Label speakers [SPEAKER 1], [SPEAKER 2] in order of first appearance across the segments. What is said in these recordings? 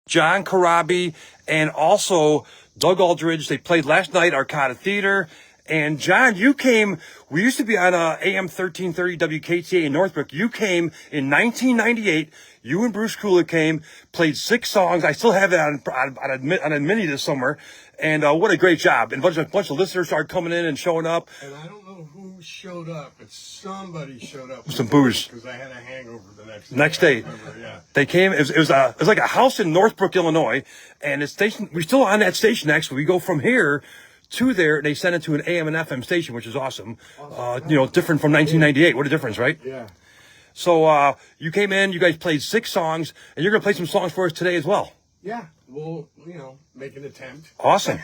[SPEAKER 1] John Corabi, and also Doug Aldridge. They played last night, Arcada Theater. And John, you came, we used to be on AM 1330 WKTA in Northbrook. You came in 1998. You and Bruce Kula came, played 6 songs. I still have it on a mini this summer. And what a great job. And a bunch of listeners started coming in and showing up.
[SPEAKER 2] And I don't know who showed up, but somebody showed up.
[SPEAKER 1] With some booze.
[SPEAKER 2] Because I had a hangover the next day.
[SPEAKER 1] Next day.
[SPEAKER 2] Yeah.
[SPEAKER 1] They came, it was like a house in Northbrook, Illinois. And it's station, we're still on that station, actually. We go from here to there. They sent it to an AM and FM station, which is awesome. Different from 1998. What a difference, right?
[SPEAKER 2] Yeah.
[SPEAKER 1] So you came in, you guys played 6 songs, and you're going to play some songs for us today as well.
[SPEAKER 2] Yeah. We'll, make an attempt.
[SPEAKER 1] Awesome.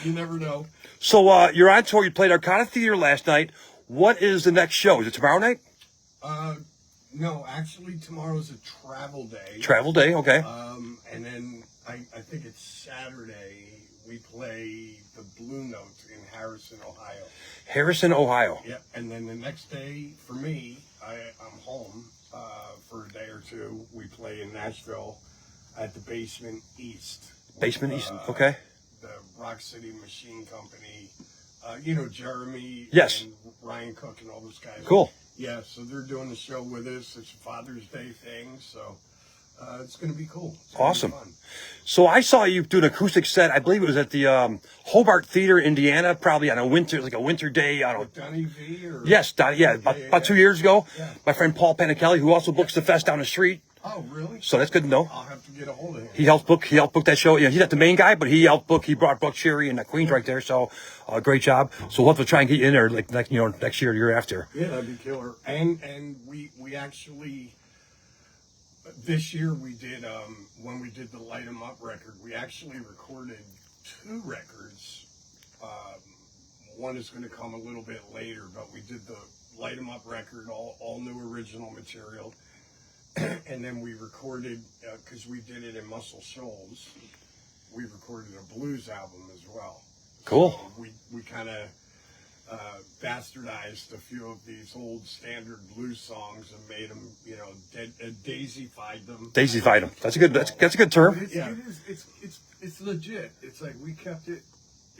[SPEAKER 2] You never know.
[SPEAKER 1] So you're on tour. You played Arcada Theater last night. What is the next show? Is it tomorrow night?
[SPEAKER 2] No, actually tomorrow's a travel day.
[SPEAKER 1] Travel day, okay.
[SPEAKER 2] And then I think it's Saturday. We play the Blue Note in Harrison, Ohio.
[SPEAKER 1] Harrison, Ohio.
[SPEAKER 2] Yep. And then the next day for me, I'm home for a day or two. We play in Nashville at the Basement East.
[SPEAKER 1] Basement East, okay.
[SPEAKER 2] The Rock City Machine Company. Jeremy.
[SPEAKER 1] Yes.
[SPEAKER 2] And Ryan Cook and all those guys.
[SPEAKER 1] Cool.
[SPEAKER 2] Yeah, so they're doing the show with us. It's a Father's Day thing, so it's going to be cool.
[SPEAKER 1] Awesome. So I saw you do an acoustic set. I believe it was at the Hobart Theater, Indiana, probably on a winter day. I don't know.
[SPEAKER 2] Donnie V? Or...
[SPEAKER 1] Yes, Donnie. Yeah, about 2 years ago. Yeah. My friend Paul Panichelli, who also books the fest down the street.
[SPEAKER 2] Oh, really?
[SPEAKER 1] So that's good to know.
[SPEAKER 2] I'll have to get a hold of him.
[SPEAKER 1] He helped book that show. He's not the main guy, but he helped book. He brought Buck Cherry and Queens right there. So great job. So we'll have to try and get you in there next year or year after.
[SPEAKER 2] Yeah, that'd be killer. And we actually this year we did when we did the Light 'Em Up record, we actually recorded 2 records. One is going to come a little bit later, but we did the Light 'Em Up record, all new original material. And then we recorded, because we did it in Muscle Shoals, we recorded a blues album as well.
[SPEAKER 1] Cool.
[SPEAKER 2] So we kind of bastardized a few of these old standard blues songs and made them, Daisy-fied them.
[SPEAKER 1] Daisy-fied them. That's a good term.
[SPEAKER 2] It's legit. It's like we kept it.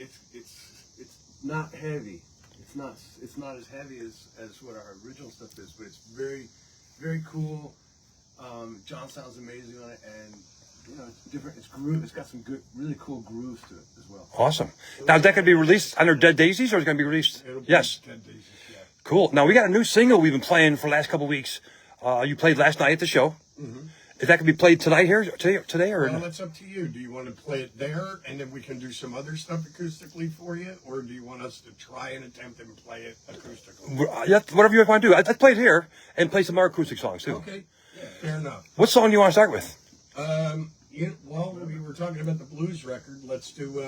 [SPEAKER 2] It's not heavy. It's not as heavy as what our original stuff is, but it's very, very cool. John sounds amazing on it, and it's different. It's groove. It's got some good, really cool grooves to it as well.
[SPEAKER 1] Awesome. Now is that going to be released under Dead Daisies, or is it going to be released? Yes.
[SPEAKER 2] Dead Daisies, yeah.
[SPEAKER 1] Cool. Now we got a new single we've been playing for the last couple of weeks. You played last night at the show. Mm-hmm. Is that going to be played tonight today, or?
[SPEAKER 2] Well, it's up to you. Do you want to play it there, and then we can do some other stuff acoustically for you, or do you want us to try and attempt and play it acoustically?
[SPEAKER 1] Yeah, whatever you want to do. I'd play it here and play some more acoustic songs too.
[SPEAKER 2] Okay. Yeah, fair enough.
[SPEAKER 1] What song do you want to start with?
[SPEAKER 2] We were talking about the blues record. Let's do,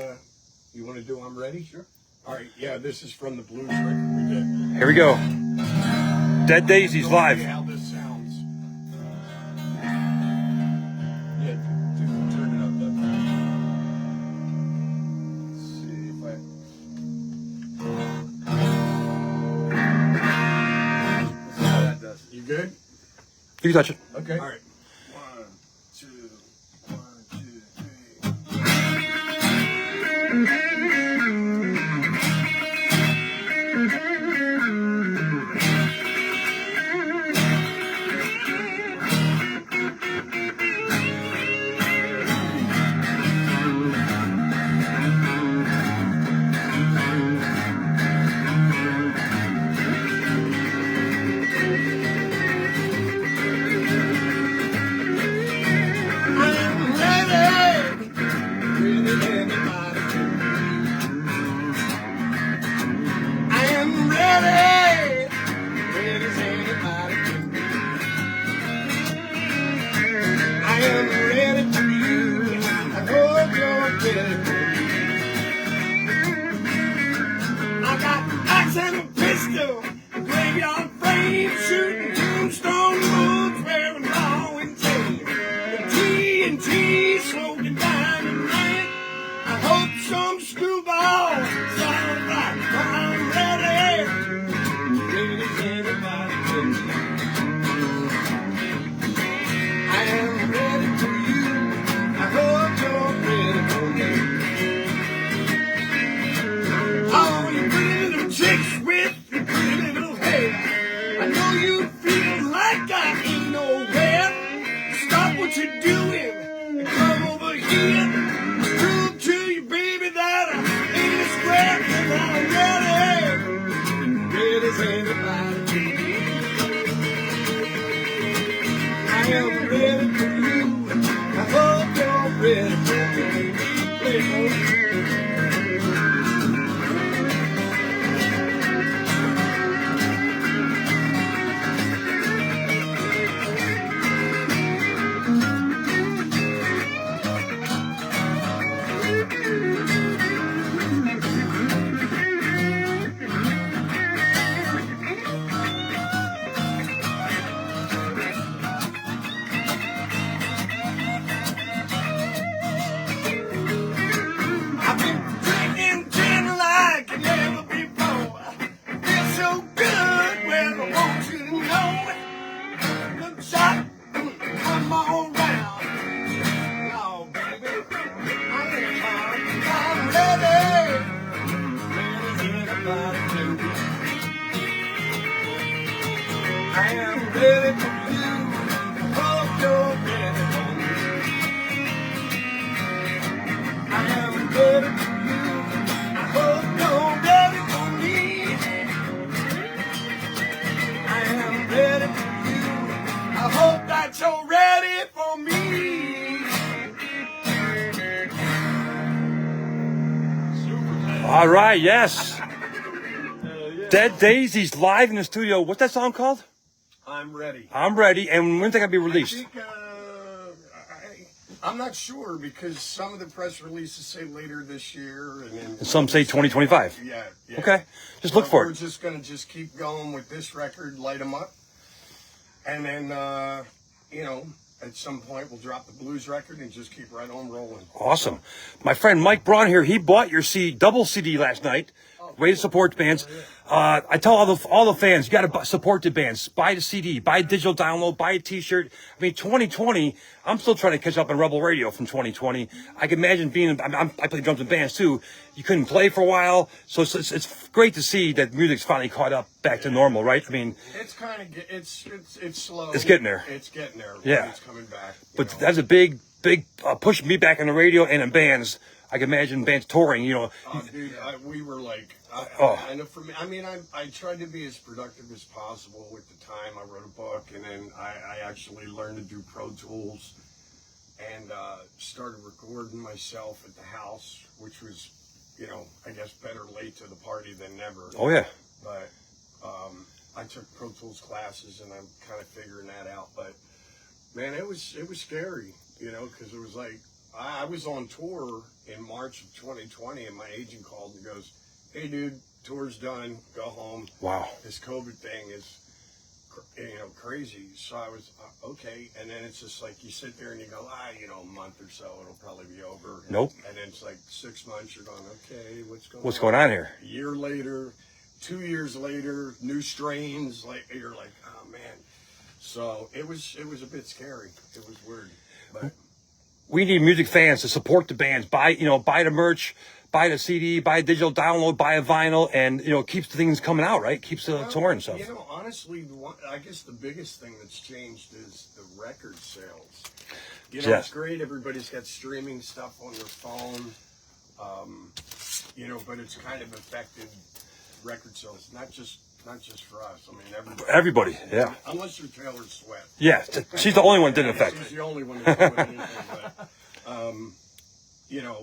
[SPEAKER 2] you want to do I'm Ready? Sure. All right, yeah, this is from the blues record we did.
[SPEAKER 1] Here we go. Dead Daisies live.
[SPEAKER 2] How this sounds. Yeah, turn it up. Let's see if let's see how that does. You good?
[SPEAKER 1] You can touch it.
[SPEAKER 2] Okay. All right. 1, 2, 1, 2, 3. skin. Prove to you, baby, that I ain't a scrap, and I'm ready as anybody. I am ready for you. I hope you're ready for me. I've been drinking gin like never before. Feels so good, well, I want you to know. Look shot, come on round. Oh, baby, I'm ready. I am ready for you. Hope you're ready for me. I am ready for you. I hope you're ready for me. I am ready for you. I hope that you're ready for me.
[SPEAKER 1] All right, yes. Dead Daisies live in the studio. What's that song called?
[SPEAKER 2] I'm ready.
[SPEAKER 1] I'm ready. And when's that gonna be
[SPEAKER 2] I
[SPEAKER 1] released?
[SPEAKER 2] think, I'm not sure because some of the press releases say later this year, and then
[SPEAKER 1] And some say 2025.
[SPEAKER 2] Yeah.
[SPEAKER 1] Okay, just look for
[SPEAKER 2] We're
[SPEAKER 1] it.
[SPEAKER 2] just gonna keep going with this record, light 'em up, and then at some point we'll drop the blues record and just keep right on rolling.
[SPEAKER 1] Awesome. My friend Mike Braun here, he bought your double CD last night. Way to support bands. I tell all the fans, you got to support the bands. Buy the CD, buy a digital download, buy a T-shirt. I mean, 2020. I'm still trying to catch up on Rebel Radio from 2020. I can imagine I play drums in bands too. You couldn't play for a while, so it's great to see that music's finally caught up back to normal, right? I mean,
[SPEAKER 2] it's kind of it's slow.
[SPEAKER 1] It's getting there.
[SPEAKER 2] It's getting there.
[SPEAKER 1] Yeah.
[SPEAKER 2] It's coming back.
[SPEAKER 1] But that's a big push me back on the radio and in bands. I can imagine bands touring.
[SPEAKER 2] Dude, we were like. I know for me, I mean, I tried to be as productive as possible with the time. I wrote a book, and then I actually learned to do Pro Tools and started recording myself at the house, which was, I guess better late to the party than never.
[SPEAKER 1] Oh, yeah.
[SPEAKER 2] But I took Pro Tools classes, and I'm kind of figuring that out. But, man, it was scary, because it was like, I was on tour in March of 2020, and my agent called and goes, "Hey, dude, tour's done. Go home."
[SPEAKER 1] Wow.
[SPEAKER 2] This COVID thing is, crazy. So I was okay, and then it's just like you sit there and you go, a month or so, it'll probably be over.
[SPEAKER 1] Nope.
[SPEAKER 2] And then it's like 6 months. You're going, okay,
[SPEAKER 1] What's going on here?
[SPEAKER 2] A year later, 2 years later, new strains. Like you're like, oh man. So it was a bit scary. It was weird, but
[SPEAKER 1] we need music fans to support the bands. Buy the merch. Buy the CD, buy a digital download, buy a vinyl, and keeps the things coming out, right? Keeps the touring and stuff.
[SPEAKER 2] Honestly, I guess the biggest thing that's changed is the record sales.
[SPEAKER 1] Yes.
[SPEAKER 2] It's great. Everybody's got streaming stuff on their phone, but it's kind of affected record sales. Not just for us. I mean,
[SPEAKER 1] everybody. Yeah.
[SPEAKER 2] Unless you're Taylor Swift.
[SPEAKER 1] Yeah, she's the only one that didn't affect.
[SPEAKER 2] She's the only one that's doing anything. But,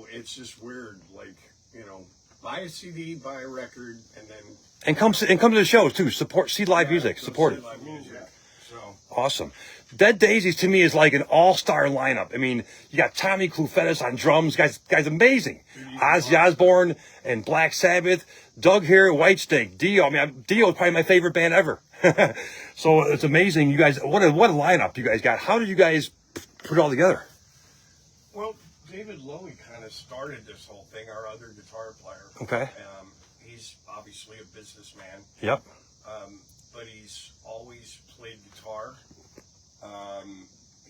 [SPEAKER 2] it's just weird. Like, buy a CD, buy a record, and then
[SPEAKER 1] come to the shows too. See live music. Support it.
[SPEAKER 2] Live music. So
[SPEAKER 1] Awesome. Dead Daisies to me is like an all-star lineup. I mean, you got Tommy Clufetis on drums. Guys amazing. Ozzy Osbourne and Black Sabbath. Doug here, Whitesnake, Dio. I mean, Dio is probably my favorite band ever. So it's amazing. You guys, what a lineup you guys got. How did you guys put it all together?
[SPEAKER 2] Well, David Lowy kind of started this whole thing, our other guitar player.
[SPEAKER 1] Okay.
[SPEAKER 2] He's obviously a businessman.
[SPEAKER 1] Yep.
[SPEAKER 2] But he's always played guitar.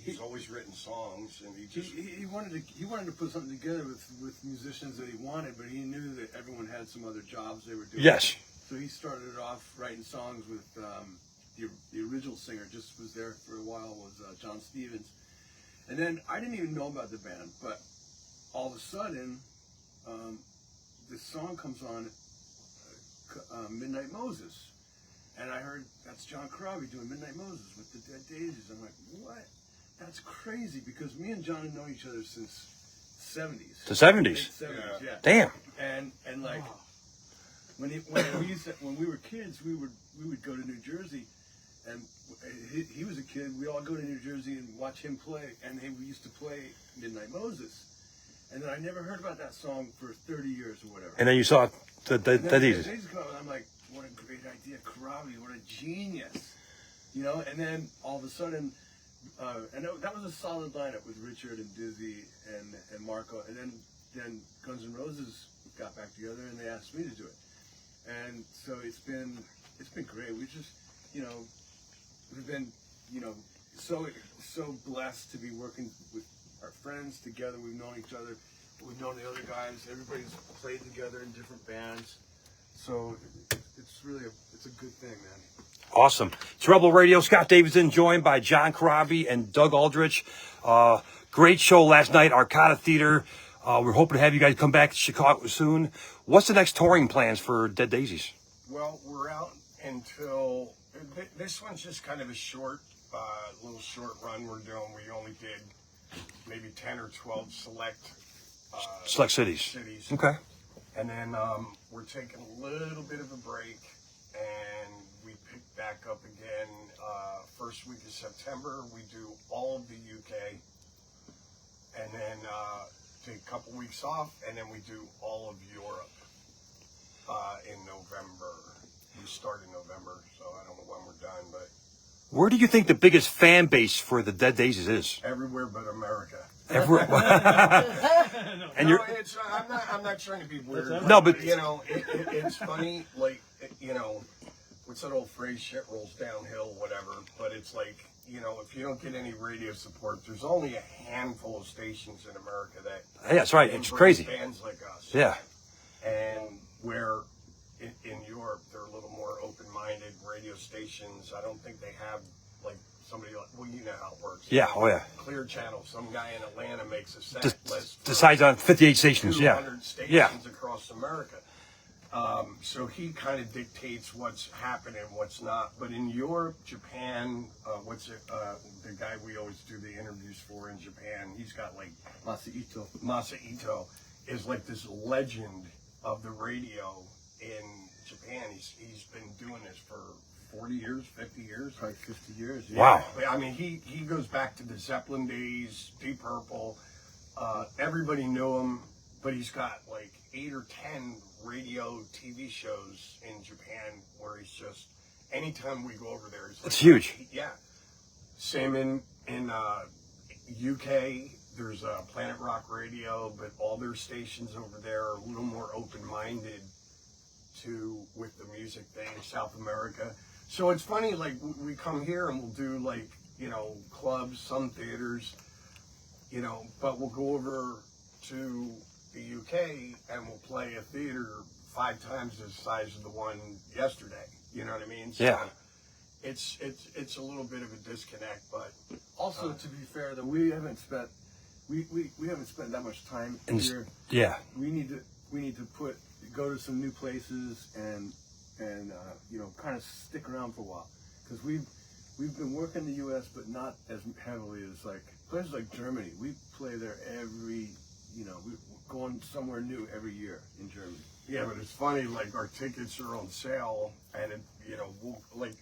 [SPEAKER 2] He's always written songs, and he
[SPEAKER 3] wanted to put something together with musicians that he wanted, but he knew that everyone had some other jobs they were doing.
[SPEAKER 1] Yes.
[SPEAKER 3] So he started off writing songs with the original singer. Just was there for a while was John Stevens, and then I didn't even know about the band, but all of a sudden, this song comes on, Midnight Moses. And I heard, that's John Corabi doing Midnight Moses with the Dead Daisies. I'm like, what? That's crazy, because me and John have known each other since 70s.
[SPEAKER 1] The 70s.
[SPEAKER 3] Late 70s, yeah.
[SPEAKER 1] Damn.
[SPEAKER 3] And like, when we were kids, we would go to New Jersey, and he was a kid. We all go to New Jersey and watch him play, and we used to play Midnight Moses. And then I never heard about that song for 30 years or whatever.
[SPEAKER 1] And then you saw the Daisies.
[SPEAKER 3] I'm like, what a great idea, Corabi, what a genius, you know. And then all of a sudden, and that was a solid lineup with Richard and Dizzy and Marco. And then Guns N' Roses got back together and they asked me to do it. And so it's been great. We just, you know, we've been, you know, so blessed to be working with our friends together. We've known each other. We've known the other guys. Everybody's played together in different bands. So it's really it's a good thing, man.
[SPEAKER 1] Awesome. It's Rebel Radio. Scott Davidson, joined by John Corabi and Doug Aldrich. Great show last night, Arcada Theater. We're hoping to have you guys come back to Chicago soon. What's the next touring plans for Dead Daisies?
[SPEAKER 2] Well, we're out until this one's just kind of a little short run we're doing. We only did maybe 10 or 12 select
[SPEAKER 1] cities. Okay.
[SPEAKER 2] And then we're taking a little bit of a break, and we pick back up again first week of September. We do all of the UK, and then take a couple weeks off, and then we do all of Europe in November. We start in November, so I don't know when we're done, but
[SPEAKER 1] Where do you think the biggest fan base for the Dead Daisies is?
[SPEAKER 2] everywhere but America.
[SPEAKER 1] Everywhere. And
[SPEAKER 2] No, I'm not trying to be weird.
[SPEAKER 1] No, but-
[SPEAKER 2] you know, it's funny. Like, you know, what's that old phrase? Shit rolls downhill, whatever. But it's like, you know, if you don't get any radio support, there's only a handful of stations in America that.
[SPEAKER 1] Yeah, that's right. It's
[SPEAKER 2] embrace
[SPEAKER 1] crazy.
[SPEAKER 2] Bands like us.
[SPEAKER 1] Yeah.
[SPEAKER 2] And where in Europe they're a little more open-minded radio stations. I don't think they have like somebody like, well, you know how it works.
[SPEAKER 1] Yeah. Oh, yeah.
[SPEAKER 2] Clear Channel. Some guy in Atlanta makes a set list.
[SPEAKER 1] Decides on 58 stations. Yeah.
[SPEAKER 2] 200 stations
[SPEAKER 1] Yeah.
[SPEAKER 2] across America. So he kind of dictates what's happening, what's not. But in Europe, Japan, the guy we always do the interviews for in Japan, he's got like Masahito is like this legend of the radio in Japan. He's been doing this for 40 years, 50 years.
[SPEAKER 3] Probably 50 years. Yeah.
[SPEAKER 1] Wow.
[SPEAKER 2] But, I mean, he goes back to the Zeppelin days, Deep Purple. Everybody knew him, but he's got like 8 or 10 radio TV shows in Japan where he's just, anytime we go over there, he's like,
[SPEAKER 1] It's huge.
[SPEAKER 2] Yeah. Same in UK. There's Planet Rock Radio, but all their stations over there are a little more open-minded with the music thing. South America. So it's funny, like we come here and we'll do like, you know, clubs, some theaters, you know, but we'll go over to the UK and we'll play a theater 5 times the size of the one yesterday. You know what I mean? So
[SPEAKER 1] Yeah.
[SPEAKER 2] It's a little bit of a disconnect, but
[SPEAKER 3] Also, to be fair, though, we haven't spent that much time here.
[SPEAKER 1] Yeah.
[SPEAKER 3] We need to go to some new places and you know, kind of stick around for a while, because we've been working the U.S. but not as heavily as like places like Germany. We play there we're going somewhere new every year in Germany.
[SPEAKER 2] yeah, but it's funny, like our tickets are on sale, and like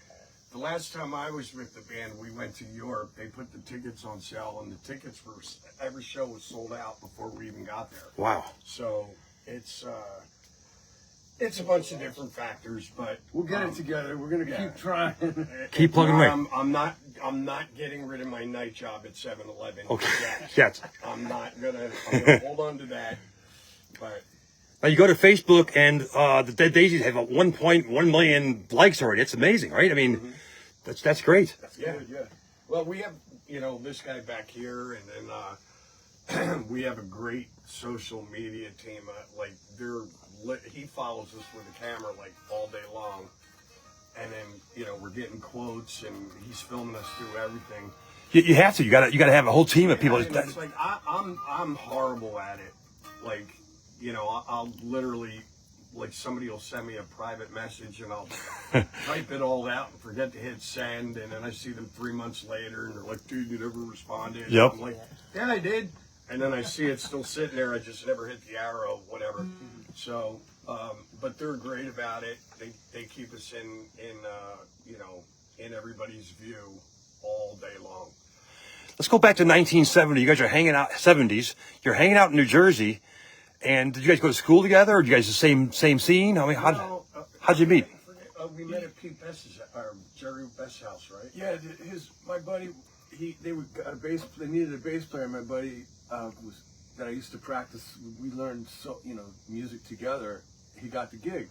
[SPEAKER 2] the last time I was with the band, we went to Europe. They put the tickets on sale, and the tickets every show was sold out before we even got there.
[SPEAKER 1] Wow.
[SPEAKER 2] So it's a bunch of different factors, but
[SPEAKER 3] We'll get it together. We're gonna keep trying.
[SPEAKER 1] Keep plugging away.
[SPEAKER 2] I'm not getting rid of my night job at 7-Eleven.
[SPEAKER 1] Okay.
[SPEAKER 2] yet.
[SPEAKER 1] Yes.
[SPEAKER 2] I'm gonna hold on to that. But
[SPEAKER 1] Now you go to Facebook and the Dead Daisies have 1.1 million likes already. It's amazing, right? I mean, that's great.
[SPEAKER 2] yeah.
[SPEAKER 3] Good, yeah.
[SPEAKER 2] Well, we have, you know, this guy back here, and then we have a great social media team. Like he follows us with a camera like all day long, and then, you know, we're getting quotes, and he's filming us through everything.
[SPEAKER 1] You have to. You gotta have a whole team of people.
[SPEAKER 2] And it's like I'm horrible at it. Like, you know, I'll literally, like, somebody will send me a private message and I'll type it all out and forget to hit send, and then I see them 3 months later and they're like, dude, you never responded.
[SPEAKER 1] Yep.
[SPEAKER 2] I'm like, yeah, I did. And then I see it still sitting there. I just never hit the arrow, whatever. So, but they're great about it. They keep us in you know, in everybody's view all day long.
[SPEAKER 1] Let's go back to 1970. You guys are hanging out, 70s. You're hanging out in New Jersey. And did you guys go to school together, or did you guys the same scene? I mean, how'd you meet?
[SPEAKER 2] We met at Pete Best's, Jerry Best's house, right?
[SPEAKER 3] Yeah, my buddy, they needed a bass player. My buddy that I used to practice. We learned music together. He got the gig,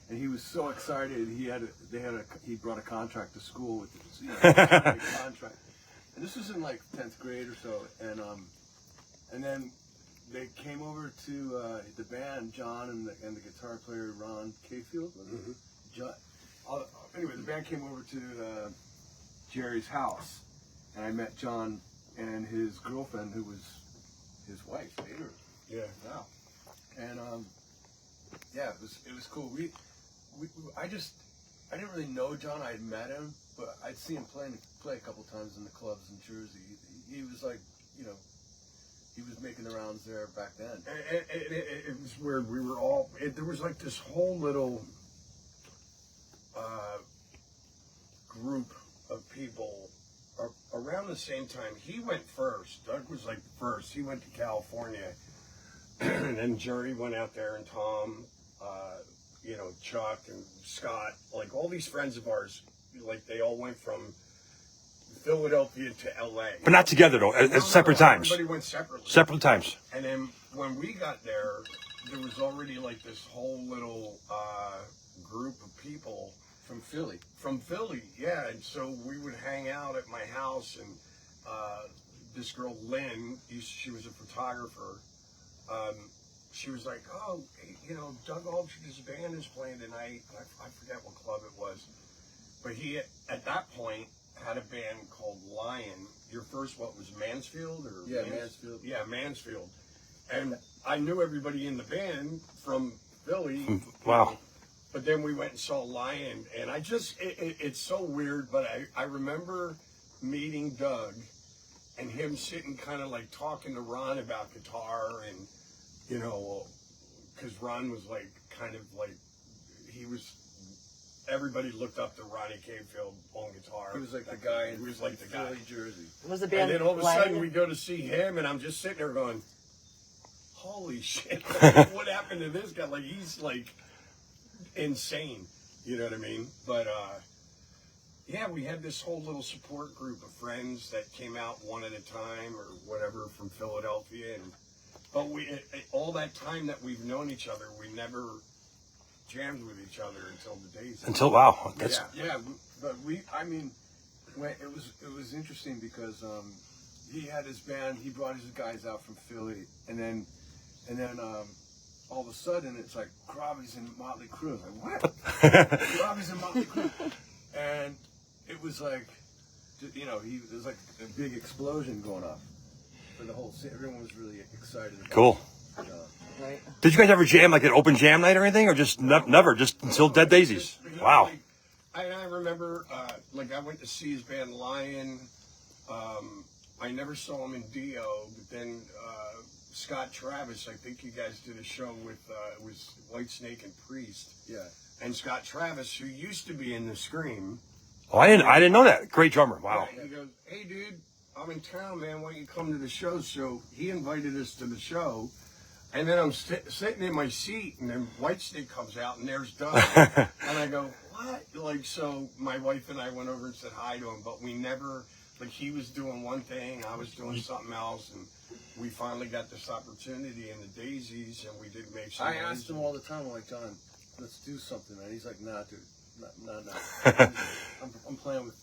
[SPEAKER 3] and he was so excited. He brought a contract to school with contract, and this was in like 10th grade or so, and then they came over to the band, John and the guitar player Ron Cafield.
[SPEAKER 2] Mm-hmm.
[SPEAKER 3] John, anyway, the band came over to Jerry's house, and I met John and his girlfriend, who was his wife later.
[SPEAKER 2] Yeah.
[SPEAKER 3] Wow. And yeah, it was cool. I didn't really know John. I had met him, but I'd seen him play a couple times in the clubs in Jersey. He was like, you know, he was making the rounds there back then.
[SPEAKER 2] It was weird. We were all, there was like this whole little group of people around the same time. He went first. Doug was like the first. He went to California. And then Jerry went out there, and Tom, you know, Chuck and Scott, like all these friends of ours, like they all went from Philadelphia to LA.
[SPEAKER 1] But not together though, at separate times.
[SPEAKER 2] Everybody went separately.
[SPEAKER 1] Separate times.
[SPEAKER 2] And then when we got there was already like this whole little group of people
[SPEAKER 3] From Philly.
[SPEAKER 2] From Philly, yeah. And so we would hang out at my house, and this girl Lynn, she was a photographer. She was like, "Oh, you know, Doug Aldridge's band is playing tonight." I forget what club it was, but he at that point had a band called Lion. Your first, what was Mansfield or
[SPEAKER 3] Mansfield?
[SPEAKER 2] Yeah, Mansfield. And I knew everybody in the band from Philly.
[SPEAKER 1] Wow.
[SPEAKER 2] But then we went and saw Lion, and I just, it's so weird, but I remember meeting Doug and him sitting kind of like talking to Ron about guitar, and, you know, because Ron was like, kind of like, everybody looked up to Ronnie Cavefield on guitar.
[SPEAKER 3] He was like the guy in
[SPEAKER 2] Philly,
[SPEAKER 3] Jersey.
[SPEAKER 4] Was the band
[SPEAKER 2] and then all of a
[SPEAKER 4] Lion?
[SPEAKER 2] sudden we go to see him, and I'm just sitting there going, holy shit, what happened to this guy? Like, he's like insane, you know what I mean? But yeah, we had this whole little support group of friends that came out one at a time or whatever from Philadelphia, but all that time that we've known each other, we never jammed with each other until the Daisies.
[SPEAKER 1] Wow, that's
[SPEAKER 3] but it was interesting because he had his band, he brought his guys out from Philly, and then all of a sudden it's like Kravi's and Motley Crue. I was like, what? Kravi's and Motley Crue, and it was like, you know, there's like a big explosion going on for the whole city. Everyone was really excited about
[SPEAKER 1] cool.
[SPEAKER 3] it.
[SPEAKER 4] Right.
[SPEAKER 1] Did you guys ever jam like an open jam night or anything, or just never, just until Dead Daisies? Wow.
[SPEAKER 2] I remember, like, I went to see his band Lion. I never saw him in Dio, but then Scott Travis, I think you guys did a show with, it was Whitesnake and Priest.
[SPEAKER 3] Yeah.
[SPEAKER 2] And Scott Travis, who used to be in the Scream.
[SPEAKER 1] Oh, I didn't know that. Great drummer. Wow.
[SPEAKER 2] He goes, hey, dude, I'm in town, man. Why don't you come to the show? So he invited us to the show. And then I'm sitting in my seat, and then Whitesnake comes out, and there's Doug. And I go, what? Like, so my wife and I went over and said hi to him, but we never, like, he was doing one thing, I was doing something else, and we finally got this opportunity in the Daisies, and we did make some
[SPEAKER 3] I
[SPEAKER 2] noise.
[SPEAKER 3] asked him all the time, I'm like, John, let's do something, man. He's like, nah, dude, nah. I'm playing with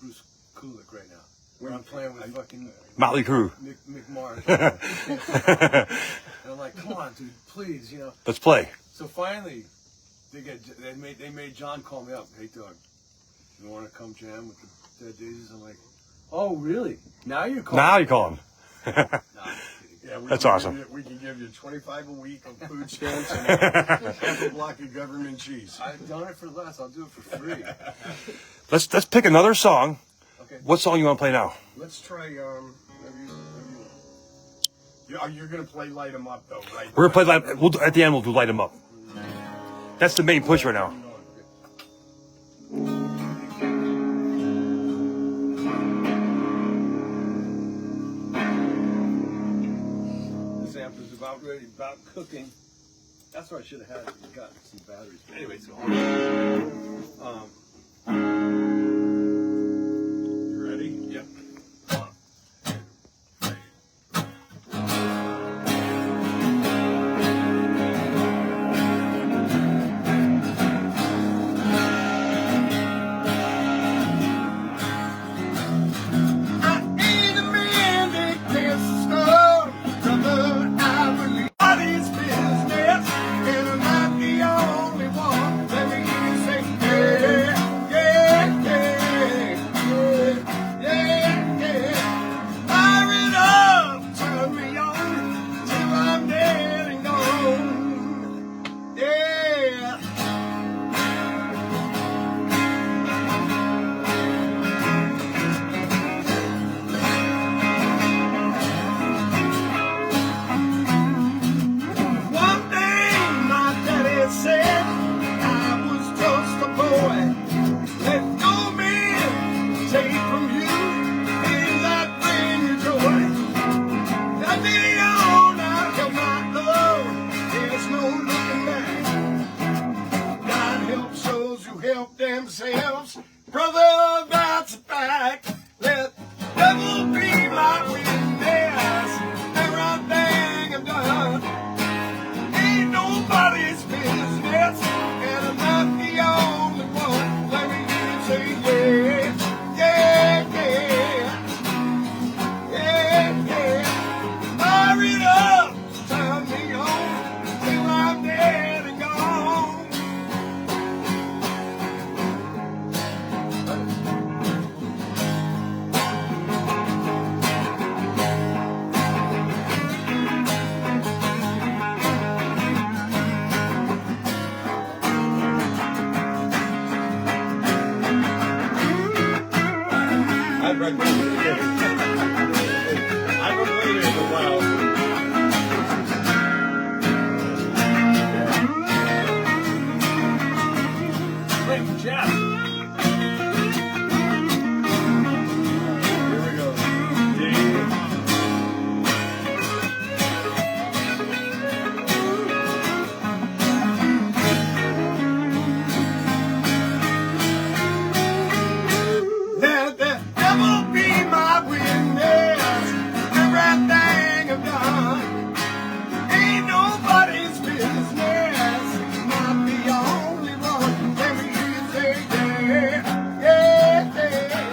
[SPEAKER 3] Bruce Kulick right now. I'm playing with fucking
[SPEAKER 1] Motley Crue.
[SPEAKER 3] Mick Mars. And I'm like, come on, dude, please, you know.
[SPEAKER 1] Let's play.
[SPEAKER 3] So finally, they made John call me up. Hey, Doug, you want to come jam with the Dead Daisies? I'm like, Oh, really? Now you're calling.
[SPEAKER 1] Now you're calling.
[SPEAKER 3] No, I'm just kidding.
[SPEAKER 2] Yeah,
[SPEAKER 1] That's awesome.
[SPEAKER 2] We can give you 25 a week of food stamps and half a block of government cheese.
[SPEAKER 3] I've done it for less. I'll do it for free.
[SPEAKER 1] Let's pick another song.
[SPEAKER 3] Okay.
[SPEAKER 1] What song you want to play now?
[SPEAKER 2] Let's try. You're gonna play "Light 'Em Up" though, right?
[SPEAKER 1] We're gonna play at the end. We'll do "Light 'Em Up." That's the main push right now.
[SPEAKER 3] This amp is about ready, about cooking. That's what I should have had. Got some batteries. But anyway, so
[SPEAKER 2] You ready?
[SPEAKER 3] yep.
[SPEAKER 2] Themselves, brother, that's a fact. Let the devil be my witness. Everything I've done ain't nobody's business, and I'm not the only one. Let me hear you say yeah, yeah, yeah, yeah, yeah. Fire it up, turn me on till I'm dead and gone. I've been waiting a while.
[SPEAKER 3] Wait, Jeff.
[SPEAKER 2] Here we go. Let the devil be my witness. Everything I've done ain't nobody's business. Not the only one. Let me hear you say yeah, yeah, yeah,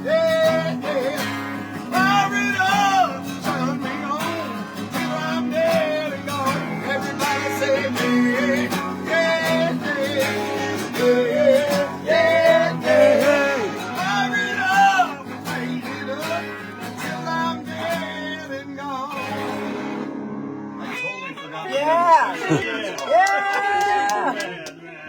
[SPEAKER 2] yeah, yeah. Fire it up, turn me on till I'm dead and gone. Everybody say yeah, yeah, yeah, yeah, yeah. Fire it up, fade it up till I'm dead and gone. I totally forgot.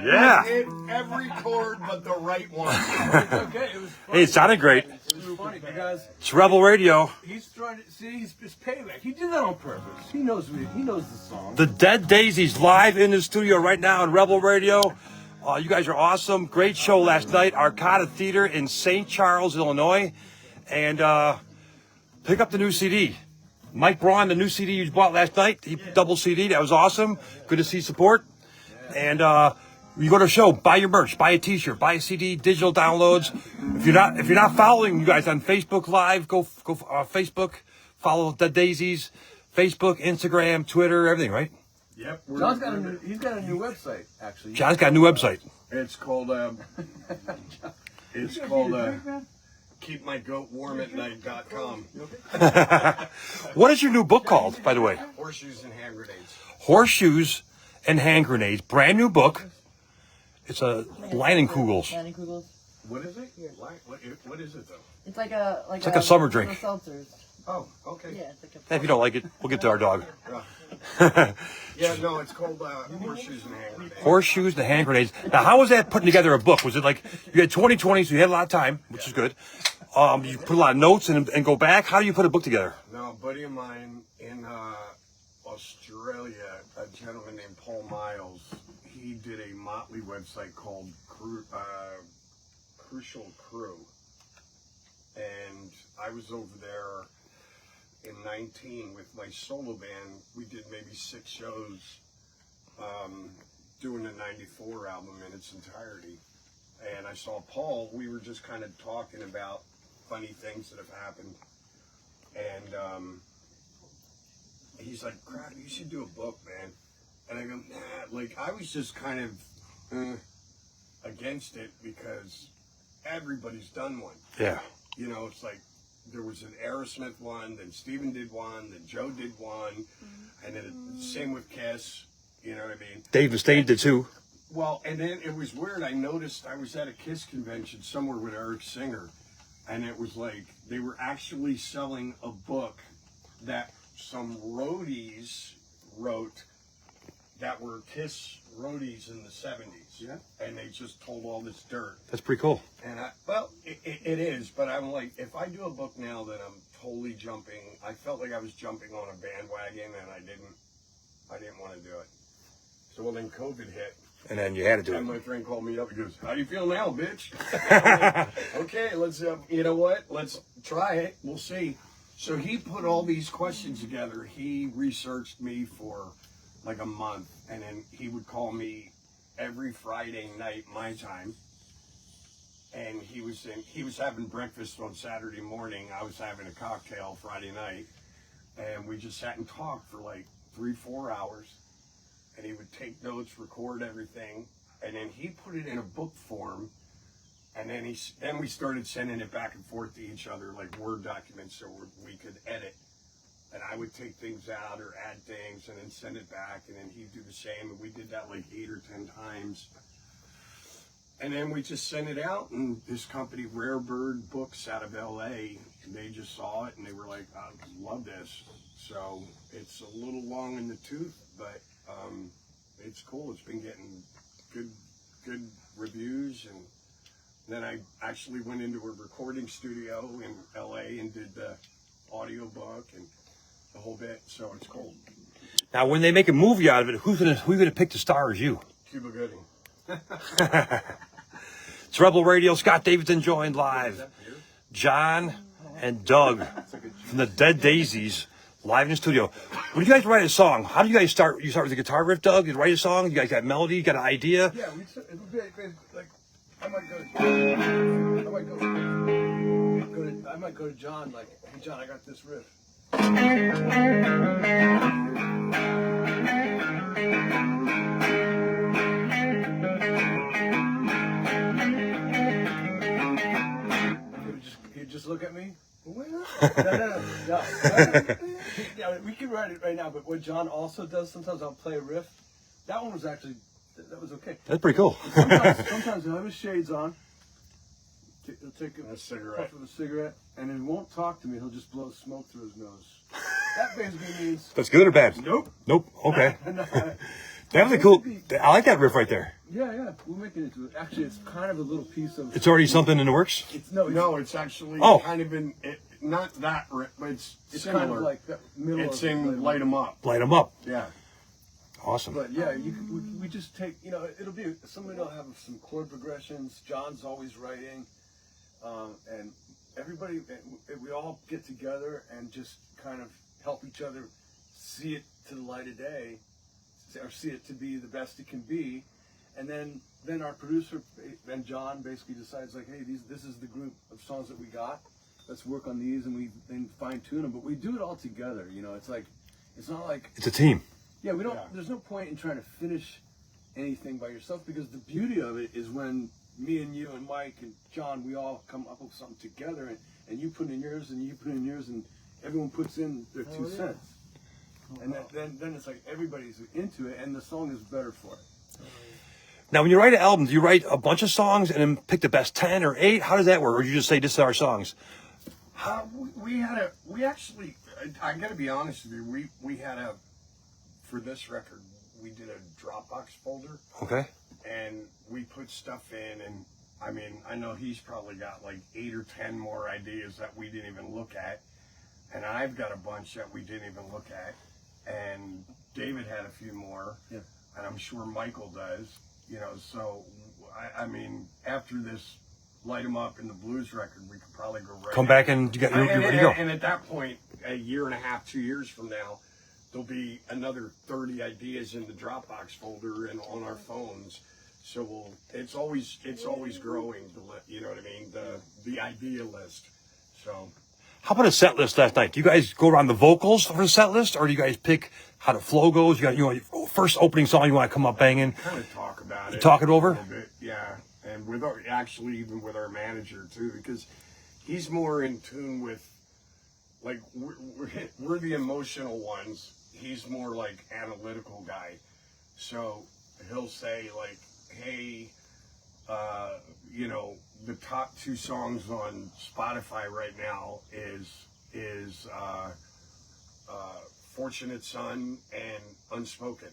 [SPEAKER 1] Yeah.
[SPEAKER 2] Hit every chord but the right one.
[SPEAKER 3] Okay, it was funny.
[SPEAKER 1] Hey, it sounded great.
[SPEAKER 3] It was funny because
[SPEAKER 1] It's Rebel Radio.
[SPEAKER 3] he's trying to see his payback. He did that on purpose. He knows the song.
[SPEAKER 1] The Dead Daisies live in the studio right now on Rebel Radio. You guys are awesome. Great show last night. Arcada Theater in St. Charles, Illinois. And pick up the new CD. Mike Braun, the new CD you bought last night. Double CD. That was awesome. Good to see support. And you go to a show, buy your merch, buy a T-shirt, buy a CD, digital downloads. If you're not following you guys on Facebook Live, go Facebook, follow the Daisies, Facebook, Instagram, Twitter, everything, right?
[SPEAKER 2] Yep.
[SPEAKER 3] He's got a new website actually.
[SPEAKER 1] John's got a new website.
[SPEAKER 2] It's called keepmygoatwarmatnight.com.
[SPEAKER 1] What is your new book called, by the way?
[SPEAKER 2] Horseshoes and hand grenades.
[SPEAKER 1] Horseshoes and Hand Grenades. Brand new book. It's a Leinenkugels.
[SPEAKER 2] What is it? What is it though?
[SPEAKER 4] It's like a
[SPEAKER 1] It's like a summer drink.
[SPEAKER 4] Seltzers.
[SPEAKER 2] Oh, okay.
[SPEAKER 4] Yeah, it's like a.
[SPEAKER 1] Hey, if you don't like it, we'll get to our dog.
[SPEAKER 2] Yeah, no, it's called Horseshoes and Hand Grenades.
[SPEAKER 1] Horseshoes and hand grenades. Now, how was that putting together a book? Was it like you had 2020, so you had a lot of time, which is good. You put a lot of notes and go back. How do you put a book together?
[SPEAKER 2] No, a buddy of mine in Australia, a gentleman named Paul Miles, he did a Motley website called Crucial Crew. And I was over there in 19 with my solo band. We did maybe 6 shows doing the 94 album in its entirety. And I saw Paul, we were just kind of talking about funny things that have happened. And he's like, crap, you should do a book, man. And I go, nah, like I was just kind of against it because everybody's done one.
[SPEAKER 1] Yeah.
[SPEAKER 2] You know, it's like there was an Aerosmith one, then Steven did one, then Joe did one, and then same with Kiss, you know what I mean?
[SPEAKER 1] Dave Mustaine did too.
[SPEAKER 2] Well, and then it was weird. I noticed I was at a Kiss convention somewhere with Eric Singer, and it was like they were actually selling a book that some roadies wrote that were Kiss roadies in the 70s.
[SPEAKER 3] Yeah.
[SPEAKER 2] And they just told all this dirt.
[SPEAKER 1] That's pretty cool.
[SPEAKER 2] And it is, but I'm like, if I do a book now that I'm totally jumping, I felt like I was jumping on a bandwagon and I didn't want to do it. So well, then COVID hit.
[SPEAKER 1] And then you had to do
[SPEAKER 2] And
[SPEAKER 1] it.
[SPEAKER 2] my friend called me up and goes, how do you feel now, bitch? Okay, let's, you know what? Let's try it. We'll see. So he put all these questions together. He researched me for like a month, and then he would call me every Friday night, my time. And he was having breakfast on Saturday morning. I was having a cocktail Friday night, and we just sat and talked for like 3-4 hours. And he would take notes, record everything, and then he put it in a book form. And then we started sending it back and forth to each other like Word documents so we could edit. And I would take things out or add things and then send it back, and then he'd do the same. And we did that like 8 or 10 times. And then we just sent it out, and this company, Rare Bird Books out of LA, they just saw it and they were like, I love this. So it's a little long in the tooth, but it's cool. It's been getting good reviews. And then I actually went into a recording studio in LA and did the audio book and the whole bit. So it's cool.
[SPEAKER 1] Now, when they make a movie out of it, who's gonna pick to star as you?
[SPEAKER 2] Cuba Gooding.
[SPEAKER 1] It's Rebel Radio. Scott Davidson joined live. John and Doug from the Dead Daisies live in the studio. When you guys write a song, how do you guys start? You start with the guitar riff, Doug? You write a song? You guys got melody? You got an idea?
[SPEAKER 3] Yeah, it would be like I might go to John like, hey John, I got this riff. He'd just look at me. No. Yeah, we can write it right now, but what John also does, sometimes I'll play a riff. That one was actually, that was okay.
[SPEAKER 1] That's pretty cool.
[SPEAKER 3] Sometimes he'll have his shades on. He'll take a
[SPEAKER 2] cigarette.
[SPEAKER 3] puff of a cigarette, and he won't talk to me. He'll just blow smoke through his nose. That basically means
[SPEAKER 1] That's good or bad?
[SPEAKER 3] nope.
[SPEAKER 1] Nope. Okay.
[SPEAKER 3] No,
[SPEAKER 1] Definitely cool. I like that riff right there.
[SPEAKER 3] yeah, we're making it to it. Actually, it's kind of a little piece of.
[SPEAKER 1] It's already something in the works?
[SPEAKER 2] No, it's actually
[SPEAKER 1] Oh.
[SPEAKER 2] kind of in, not that, but it's similar.
[SPEAKER 3] kind of like the middle
[SPEAKER 2] It's
[SPEAKER 3] of
[SPEAKER 2] in Light 'Em Up.
[SPEAKER 1] Light them up.
[SPEAKER 2] Yeah.
[SPEAKER 1] Awesome.
[SPEAKER 3] But yeah, we just take, it'll be, somebody will have some chord progressions. John's always writing. And everybody, we all get together and just kind of help each other see it to the light of day, or see it to be the best it can be. And then our producer and John basically decides like, hey, this is the group of songs that we got. Let's work on these, and we then fine tune them. But we do it all together. It's like, it's not like,
[SPEAKER 1] It's a team.
[SPEAKER 3] yeah, we don't.
[SPEAKER 2] Yeah.
[SPEAKER 3] There's no point in trying to finish anything by yourself, because the beauty of it is when me and you and Mike and John, we all come up with something together, and you put in yours and you put in yours, and everyone puts in their 2 cents. And then it's like everybody's into it, and the song is better for it.
[SPEAKER 1] Now, when you write an album, do you write a bunch of songs and then pick the best 10 or 8? How does that work? Or do you just say, this is our songs?
[SPEAKER 2] We actually, I gotta be honest with you, we had for this record, we did a Dropbox folder.
[SPEAKER 1] Okay.
[SPEAKER 2] And we put stuff in, and I mean, I know he's probably got like 8 or 10 more ideas that we didn't even look at. And I've got a bunch that we didn't even look at. And David had a few more.
[SPEAKER 3] Yeah.
[SPEAKER 2] And I'm sure Michael does. You know, so, I mean, after this Light 'Em Up in the Blues record, we could probably go right
[SPEAKER 1] Come back and you're ready to go.
[SPEAKER 2] And at that point, a year and a half, 2 years from now, there'll be another 30 ideas in the Dropbox folder and on our phones. So it's always growing. You know what I mean? The idea list. So.
[SPEAKER 1] How about a set list last night? Do you guys go around the vocals for the set list, or do you guys pick how the flow goes? First opening song you want to come up banging.
[SPEAKER 2] Kind of talk about it.
[SPEAKER 1] Talk it over.
[SPEAKER 2] A little bit, yeah. And even with our manager too, because he's more in tune with, like, we're the emotional ones. He's more like analytical guy. So he'll say like, hey, the top 2 songs on Spotify right now is Fortunate Son and Unspoken.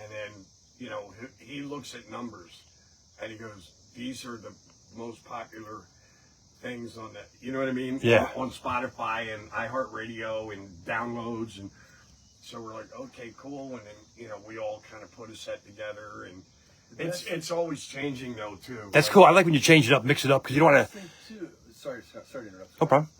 [SPEAKER 2] And then, he looks at numbers and he goes, these are the most popular things on that, you know what I mean?
[SPEAKER 1] Yeah.
[SPEAKER 2] On Spotify and iHeartRadio and downloads. And so we're like, okay, cool. And then, we all kind of put a set together, and it's always changing though too.
[SPEAKER 1] That's cool. I like when you change it up, mix it up, because you don't want to.
[SPEAKER 3] Sorry to interrupt.
[SPEAKER 1] No problem.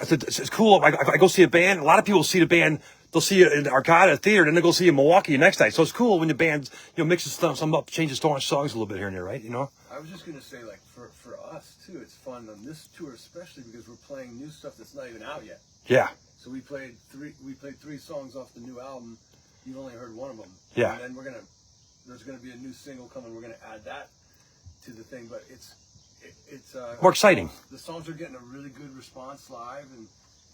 [SPEAKER 1] It's cool. I go see a band. A lot of people see the band. They'll see it in the Arcada Theater, then they'll go see it in Milwaukee the next night. So it's cool when the band, mixes some up, changes songs a little bit here and there, right?
[SPEAKER 3] I was just gonna say, like, for us too, it's fun on this tour, especially because we're playing new stuff that's not even out yet.
[SPEAKER 1] Yeah.
[SPEAKER 3] So we played 3 songs off the new album. You've only heard one of them.
[SPEAKER 1] Yeah.
[SPEAKER 3] And then there's gonna be a new single coming. We're gonna add that to the thing, but it's
[SPEAKER 1] more exciting.
[SPEAKER 3] The songs are getting a really good response live, and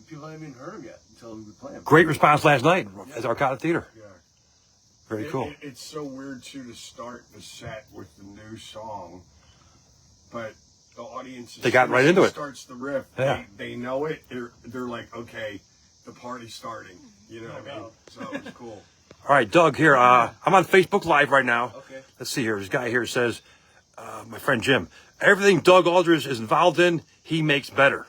[SPEAKER 3] people haven't even heard them yet until we play them.
[SPEAKER 1] Great response last night at the Arcada Theater.
[SPEAKER 2] Yeah.
[SPEAKER 1] Very cool.
[SPEAKER 2] It's so weird too to start the set with the new song, but the audience,
[SPEAKER 1] they got right into it.
[SPEAKER 2] Starts the riff.
[SPEAKER 1] Yeah.
[SPEAKER 2] They know it. They're like, okay, the party's starting. You know what I mean? So it's cool.
[SPEAKER 1] All right, Doug, here. I'm on Facebook Live right now.
[SPEAKER 3] Okay.
[SPEAKER 1] Let's see here. This guy here says, my friend Jim, everything Doug Aldridge is involved in, he makes better.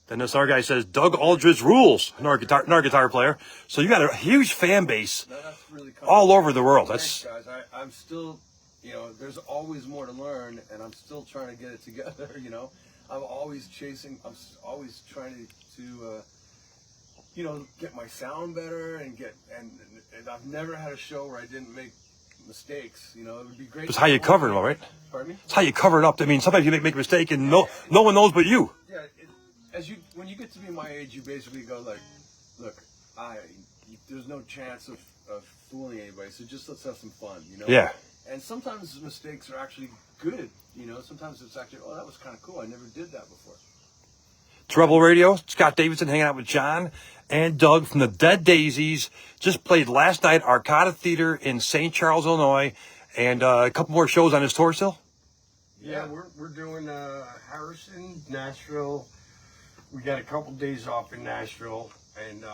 [SPEAKER 1] Then this other guy says, Doug Aldridge rules, another guitar player. So you got a huge fan base
[SPEAKER 3] That's really cool.
[SPEAKER 1] all over the world.
[SPEAKER 3] Thanks, guys. I'm still, there's always more to learn, and I'm still trying to get it together, I'm always trying to get my sound better and I've never had a show where I didn't make mistakes. It would be great.
[SPEAKER 1] It's how you cover it all, right?
[SPEAKER 3] Pardon me?
[SPEAKER 1] It's how you cover it up. I mean, sometimes you make a mistake and no one knows but you.
[SPEAKER 3] Yeah. When you get to be my age, you basically go like, look, there's no chance of fooling anybody, so just let's have some fun,
[SPEAKER 1] Yeah.
[SPEAKER 3] And sometimes mistakes are actually good, Sometimes it's actually, oh, that was kind of cool. I never did that before.
[SPEAKER 1] It's Rebel Radio. Scott Davidson hanging out with John and Doug from the Dead Daisies. Just played last night, Arcada Theater in St. Charles, Illinois, and a couple more shows on his tour still.
[SPEAKER 2] Yeah, we're doing Harrison, Nashville. We got a couple days off in Nashville, and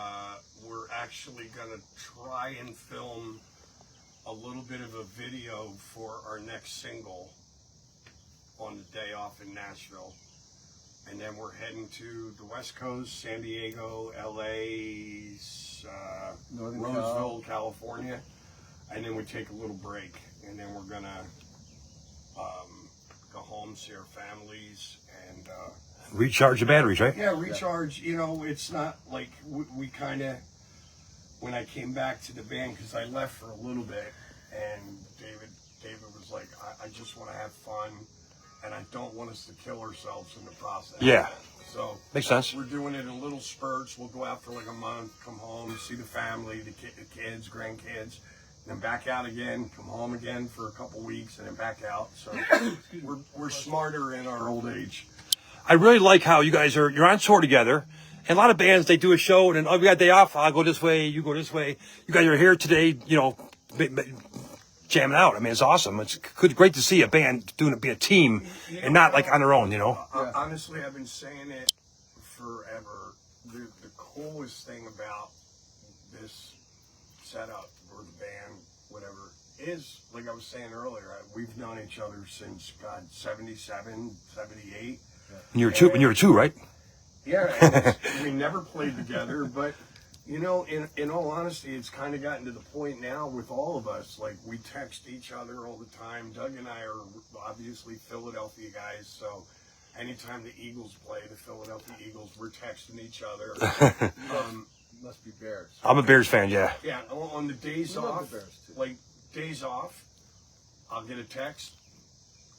[SPEAKER 2] we're actually gonna try and film a little bit of a video for our next single on the day off in Nashville. And then we're heading to the West Coast, San Diego, LA, Roseville, California. And then we take a little break. And then we're going to go home, see our families, and...
[SPEAKER 1] recharge the batteries, right?
[SPEAKER 2] Yeah, recharge. It's not like we kind of... When I came back to the band, because I left for a little bit, and David was like, I just want to have fun. And I don't want us to kill ourselves in the process.
[SPEAKER 1] Yeah.
[SPEAKER 2] So
[SPEAKER 1] makes sense.
[SPEAKER 2] We're doing it in little spurts. We'll go out for like a month, come home, see the family, the kids, grandkids, then back out again, come home again for a couple weeks, and then back out. So we're smarter in our old age.
[SPEAKER 1] I really like how you guys you're on tour together. And a lot of bands, they do a show, and then, we got a day off, I'll go this way, you go this way. You guys are here today, jamming out. I mean, it's awesome. It's great to see a band be a team and not like on their own, you know?
[SPEAKER 2] Honestly, I've been saying it forever. The coolest thing about this setup or the band, whatever, is, like I was saying earlier, we've known each other since, God, 77, 78.
[SPEAKER 1] And you were two, right?
[SPEAKER 2] Yeah, and we never played together, but, you know, in all honesty, it's kind of gotten to the point now with all of us, like, we text each other all the time. Doug and I are obviously Philadelphia guys, so anytime the Eagles play, the Philadelphia Eagles, we're texting each other.
[SPEAKER 3] Must be Bears.
[SPEAKER 1] I'm a Bears fan, yeah.
[SPEAKER 2] Yeah, on the days
[SPEAKER 3] We love
[SPEAKER 2] off,
[SPEAKER 3] the Bears, too.
[SPEAKER 2] like, days off, I'll get a text,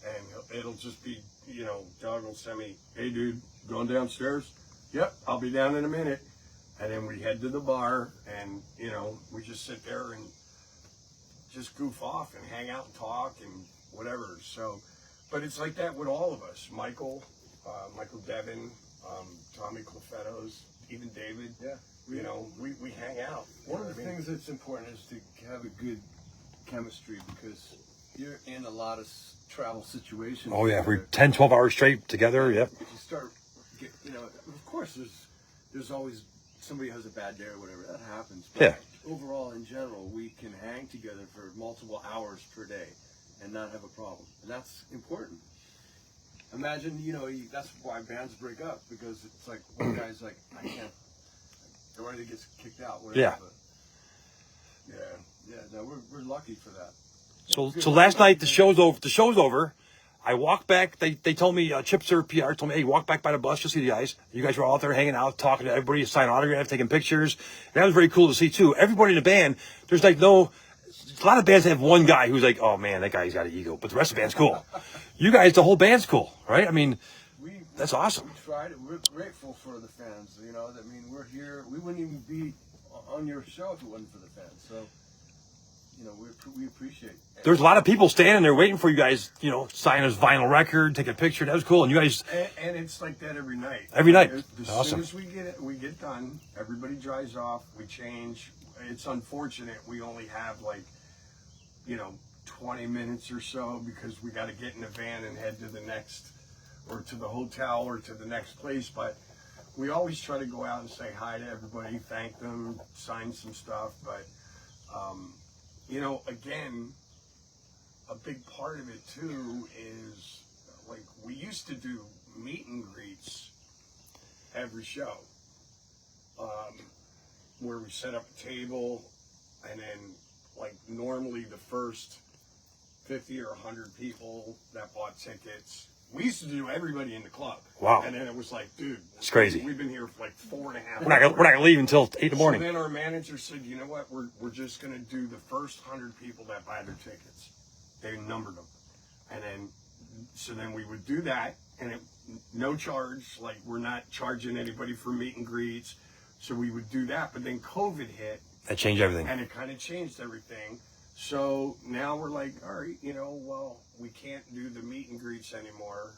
[SPEAKER 2] and it'll just be, you know, Doug will send me, hey, dude, going downstairs? Yep, I'll be down in a minute. And then we head to the bar, and, you know, we just sit there and just goof off and hang out and talk and whatever. So, but it's like that with all of us. Michael Devin, Tommy Clefettos, even David.
[SPEAKER 3] Yeah.
[SPEAKER 2] You know, we hang out.
[SPEAKER 3] One of the things that's important is to have a good chemistry, because you're in a lot of travel situations.
[SPEAKER 1] Oh, yeah. We're 10, 12 hours straight together. Yep.
[SPEAKER 3] If you start, you know, of course, there's always somebody has a bad day or whatever. That happens. But
[SPEAKER 1] Yeah.
[SPEAKER 3] overall, in general, we can hang together for multiple hours per day and not have a problem. And that's important. Imagine, you know, that's why bands break up, because it's like one guy's like, I can't, everybody gets kicked out. Whatever.
[SPEAKER 1] Yeah.
[SPEAKER 3] But yeah, no, we're lucky for that.
[SPEAKER 1] So last night the show's over. I walked back. They told me Chipser PR told me, hey, walk back by the bus. You'll see the guys. You guys were all out there hanging out, talking to everybody, signing autographs, taking pictures. That was very cool to see too. Everybody in the band. There's like a lot of bands have one guy who's like, oh man, that guy's got an ego, but the rest of the band's cool. You guys, the whole band's cool, right? I mean, that's awesome.
[SPEAKER 3] We tried it. We're grateful for the fans. You know, I mean, we're here. We wouldn't even be on your show if it wasn't for the fans. So, you know, we appreciate it.
[SPEAKER 1] There's a lot of people standing there waiting for you guys, you know, sign his vinyl record, take a picture. That was cool. And you guys...
[SPEAKER 2] And it's like that every night.
[SPEAKER 1] Every night.
[SPEAKER 2] As
[SPEAKER 1] Awesome.
[SPEAKER 2] soon as we get done, everybody dries off, we change. It's unfortunate we only have like, you know, 20 minutes or so, because we got to get in the van and head to the next, or to the hotel or to the next place. But we always try to go out and say hi to everybody, thank them, sign some stuff. But, you know, again, a big part of it too is, like, we used to do meet and greets every show, where we set up a table, and then, like, normally the first 50 or 100 people that bought tickets, we used to do everybody in the club.
[SPEAKER 1] Wow.
[SPEAKER 2] And then it was like, dude,
[SPEAKER 1] it's crazy.
[SPEAKER 2] We've been here for like 4.5 hours.
[SPEAKER 1] We're not gonna leave until 8 in the morning.
[SPEAKER 2] So then our manager said, you know what, we're just gonna do the first 100 people that buy their tickets. They numbered them. And then, so then we would do that, and no charge, like, we're not charging anybody for meet and greets. So we would do that, but then COVID hit.
[SPEAKER 1] That changed everything.
[SPEAKER 2] And it kind of changed everything. So now we're like, all right, you know, well, we can't do the meet and greets anymore.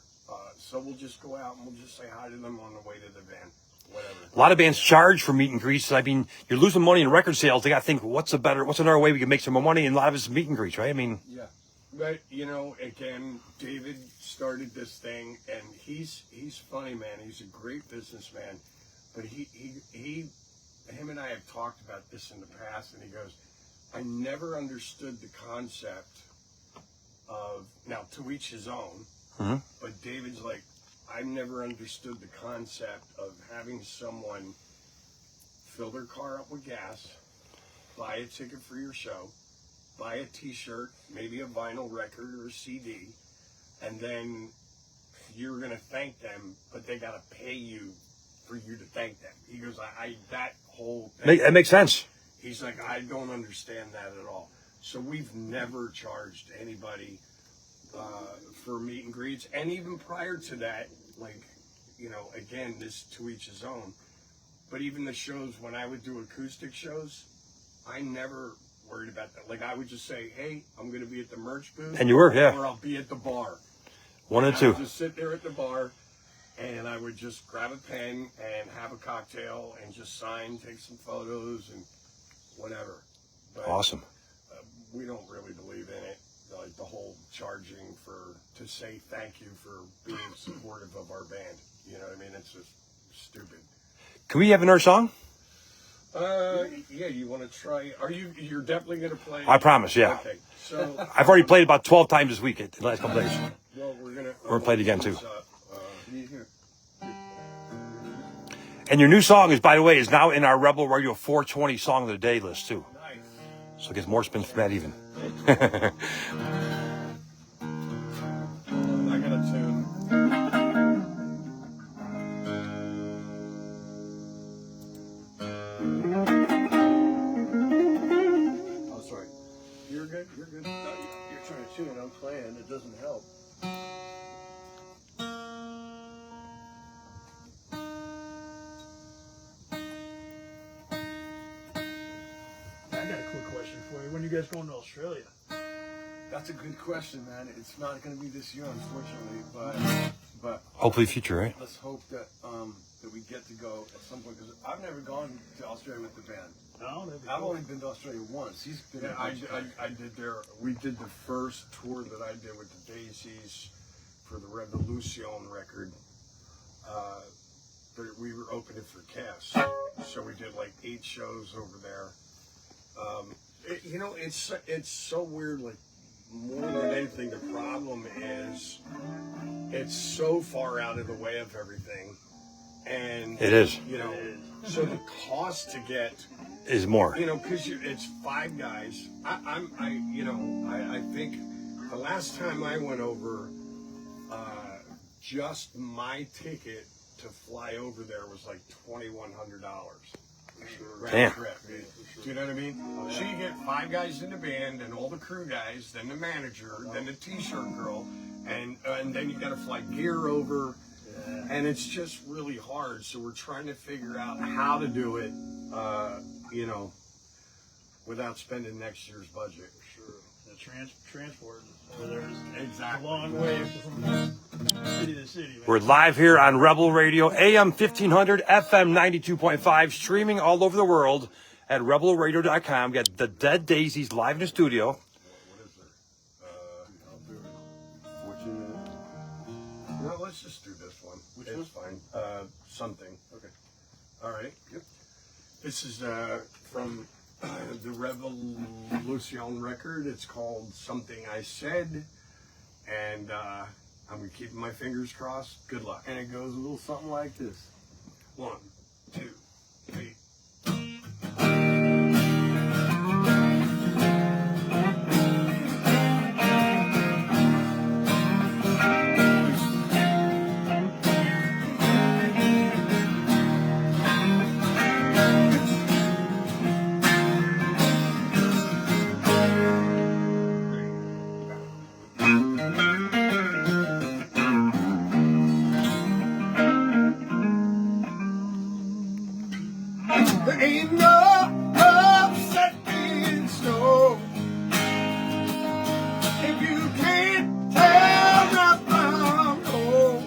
[SPEAKER 2] So we'll just go out and we'll just say hi to them on the way to the van, whatever.
[SPEAKER 1] A lot of bands charge for meet and greets. I mean, you're losing money in record sales. They got to think, what's another way we can make some more money? And a lot of it's meet and greets, right? I mean,
[SPEAKER 3] yeah.
[SPEAKER 2] But, you know, again, David started this thing, and he's funny, man. He's a great businessman. But him and I have talked about this in the past, and he goes, I never understood the concept of, now to each his own, but David's like, I never understood the concept of having someone fill their car up with gas, buy a ticket for your show, buy a t-shirt, maybe a vinyl record or a CD, and then you're going to thank them, but they got to pay you for you to thank them. He goes, that whole thing.
[SPEAKER 1] that makes sense.
[SPEAKER 2] He's like, I don't understand that at all. So we've never charged anybody for meet and greets. And even prior to that, like, you know, again, this to each his own. But even the shows, when I would do acoustic shows, I never worried about that. Like, I would just say, hey, I'm going to be at the merch booth.
[SPEAKER 1] And you were, yeah.
[SPEAKER 2] Or I'll be at the bar.
[SPEAKER 1] One and
[SPEAKER 2] I
[SPEAKER 1] two.
[SPEAKER 2] would just sit there at the bar, and I would just grab a pen and have a cocktail and just sign, take some photos and whatever. But,
[SPEAKER 1] Awesome.
[SPEAKER 2] we don't really believe in it. Like the whole charging to say thank you for being supportive of our band. You know what I mean? It's just stupid.
[SPEAKER 1] Can we have another song?
[SPEAKER 2] Yeah, you want to try? You're definitely going to play?
[SPEAKER 1] I promise, yeah.
[SPEAKER 2] Okay, so
[SPEAKER 1] I've already played about 12 times this week in the last couple days.
[SPEAKER 2] well, we're gonna
[SPEAKER 1] play it again, too.
[SPEAKER 3] Here.
[SPEAKER 1] And your new song is, by the way, is now in our Rebel Radio 420 Song of the Day list, too.
[SPEAKER 2] Nice.
[SPEAKER 1] So it gets more spins from that even.
[SPEAKER 2] I got a tune.
[SPEAKER 3] Oh, sorry.
[SPEAKER 2] You're good. You're good.
[SPEAKER 3] No, you're trying to tune and I'm playing. It doesn't help.
[SPEAKER 4] I got a quick question for you. When are you guys going to Australia?
[SPEAKER 3] That's a good question, man. It's not going to be this year, unfortunately, but
[SPEAKER 1] Hopefully future, right?
[SPEAKER 3] let's hope that we get to go at some point. Because I've never gone to Australia with the band.
[SPEAKER 4] No, that'd be
[SPEAKER 3] I've
[SPEAKER 4] cool.
[SPEAKER 3] only been to Australia once. He's been.
[SPEAKER 2] Yeah,
[SPEAKER 3] a bunch of times.
[SPEAKER 2] I did there. We did the first tour that I did with the Daisies for the Revolution record. But we were opening for Cass, so we did like 8 shows over there. It's so weird. Like more than anything, the problem is it's so far out of the way of everything, and
[SPEAKER 1] It is.
[SPEAKER 2] You know, so the cost to get.
[SPEAKER 1] Is more.
[SPEAKER 2] You know, because it's 5 guys. I think the last time I went over, just my ticket to fly over there was like $2,100.
[SPEAKER 1] Damn.
[SPEAKER 2] Do you know what I mean? So you get 5 guys in the band, and all the crew guys, then the manager, then the T-shirt girl, and then you got to fly gear over, and it's just really hard. So we're trying to figure out how to do it. Without spending next year's budget.
[SPEAKER 4] Sure. The transport over there is
[SPEAKER 2] Exactly.
[SPEAKER 4] a long way from city to city. Man.
[SPEAKER 1] We're live here on Rebel Radio, AM 1500, FM 92.5, streaming all over the world at rebelradio.com. We got the Dead Daisies live in the studio.
[SPEAKER 2] What is there?
[SPEAKER 3] Which
[SPEAKER 2] No, let's just do this one. It's fine. Something.
[SPEAKER 3] Okay.
[SPEAKER 2] All right. Yep. This is from the Revolution record. It's called Something I Said. And I'm keeping my fingers crossed. Good luck.
[SPEAKER 3] And it goes a little something like this.
[SPEAKER 2] 1, 2, 3. There ain't no upset in snow. If you can't tell right from wrong,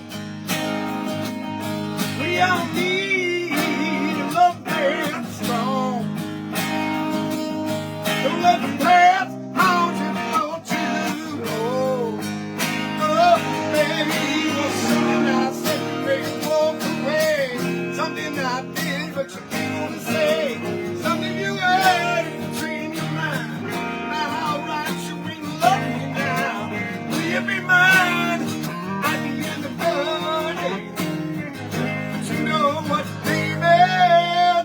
[SPEAKER 2] we all need a love that's strong. Don't let the past haunt you for too long. Oh, baby, was something I said to make you walk away. Something I did, but you to say something you heard, dream your mind. Not how right you bring love me now. Will you be mine at the end of the day? But you know what, baby?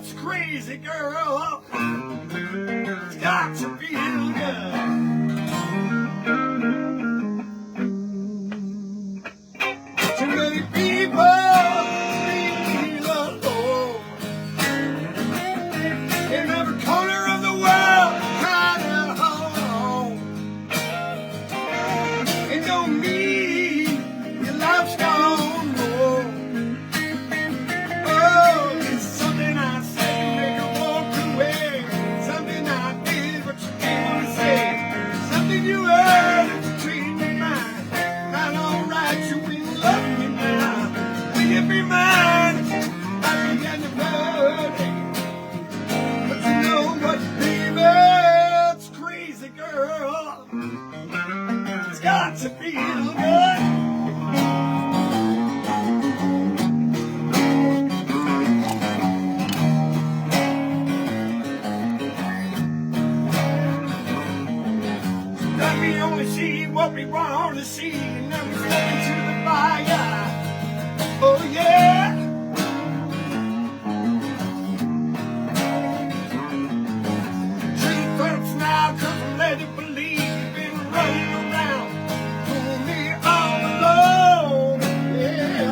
[SPEAKER 2] It's crazy, girl. It's got to feel good. Too many people. Away. see what we want to see, and then we step into the fire. Oh yeah. Treat folks now, 'cause I'm led to believe you've been running around, pulling me all alone. Yeah.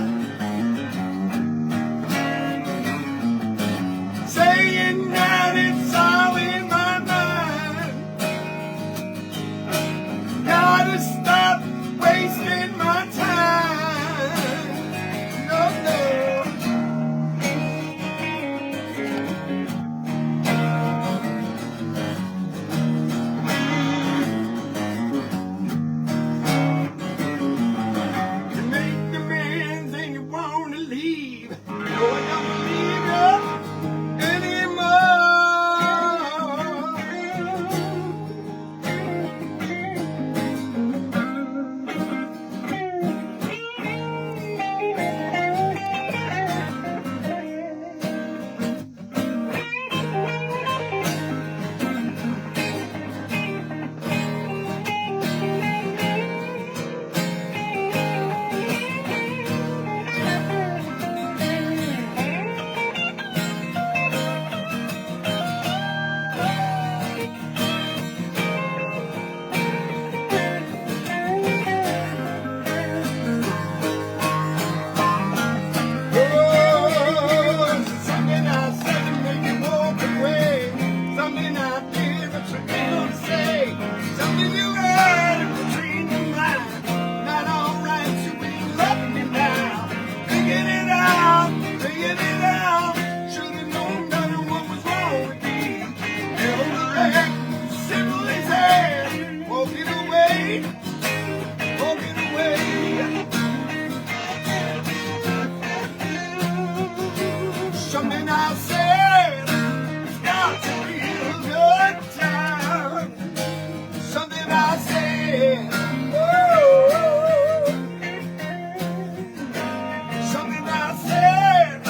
[SPEAKER 2] Saying that it's all in my mind. Gotta stop wasting my time. No, no. You make demands and you wanna leave. No, I don't believe you something I said to make you walk away. Something I did that you didn't say. Something you heard between your lines. Not alright, you ain't loving me now. Figured it out, figured it out. Should've known better what was wrong with me. Held the leg, simple as that. Walking away, walking away. Something I said, it's got to be a good time. Something I said, oh. Something I said,